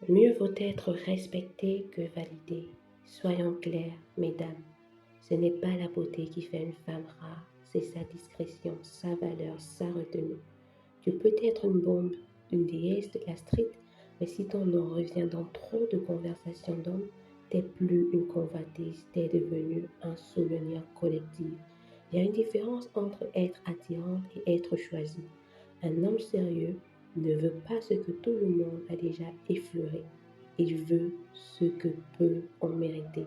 Mieux vaut être respecté que validé. Soyons clairs, mesdames. Ce n'est pas la beauté qui fait une femme rare, c'est sa discrétion, sa valeur, sa retenue. Tu peux être une bombe, une déesse de la street, mais si ton nom revient dans trop de conversations d'hommes, t'es plus une convoitise, t'es devenu un souvenir collectif. Il y a une différence entre être attirant et être choisi. Un homme sérieux ne veut pas ce que tout le monde a déjà effleuré. Il veut ce que peu ont mérité.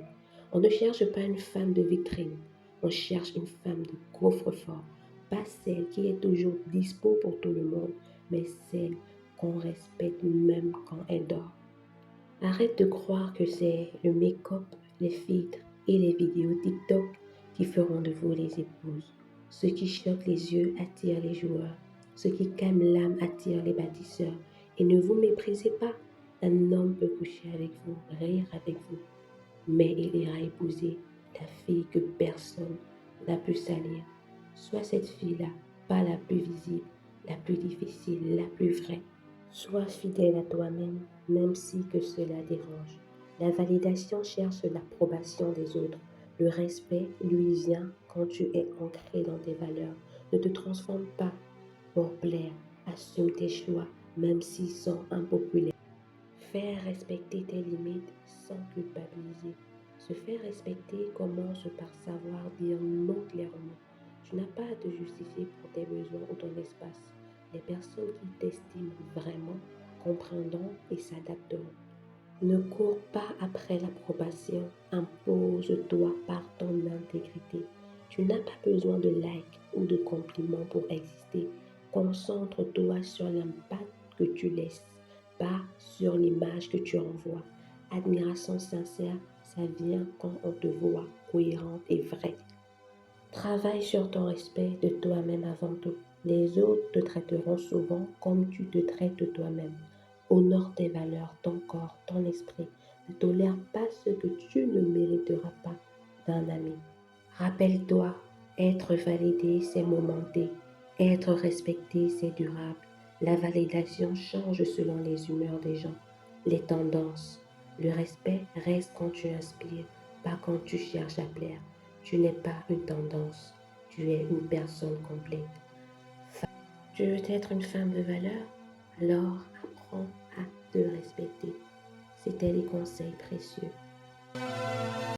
On ne cherche pas une femme de vitrine, on cherche une femme de coffre-fort. Pas celle qui est toujours dispo pour tout le monde, mais celle qu'on respecte même quand elle dort. Arrête de croire que c'est le make-up, les filtres et les vidéos TikTok qui feront de vous les épouses. Ce qui choque les yeux attire les joueurs. Ce qui calme l'âme attire les bâtisseurs. Et ne vous méprisez pas. Un homme peut coucher avec vous, rire avec vous, mais il ira épouser la fille que personne n'a pu salir. Sois cette fille-là, pas la plus visible, la plus difficile, la plus vraie. Sois fidèle à toi-même, même si que cela dérange. La validation cherche l'approbation des autres. Le respect lui vient quand tu es ancré dans tes valeurs. Ne te transforme pas pour plaire. Assume tes choix, même s'ils sont impopulaires. Faire respecter tes limites sans culpabiliser. Se faire respecter commence par savoir dire non clairement. Tu n'as pas à te justifier pour tes besoins ou ton espace. Les personnes qui t'estiment vraiment comprendront et s'adapteront. Ne cours pas après l'approbation, impose-toi par ton intégrité. Tu n'as pas besoin de likes ou de compliments pour exister. Concentre-toi sur l'impact que tu laisses, pas sur l'image que tu envoies. Admiration sincère, ça vient quand on te voit cohérente et vraie. Travaille sur ton respect de toi-même avant tout. Les autres te traiteront souvent comme tu te traites toi-même. Honore tes valeurs, ton corps, ton esprit. Ne tolère pas ce que tu ne mériteras pas d'un ami. Rappelle-toi, être validé, c'est momenté. Être respecté, c'est durable. La validation change selon les humeurs des gens, les tendances. Le respect reste quand tu inspires, pas quand tu cherches à plaire. Tu n'es pas une tendance, tu es une personne complète. Tu veux être une femme de valeur? Alors apprends à te respecter. C'était les conseils précieux.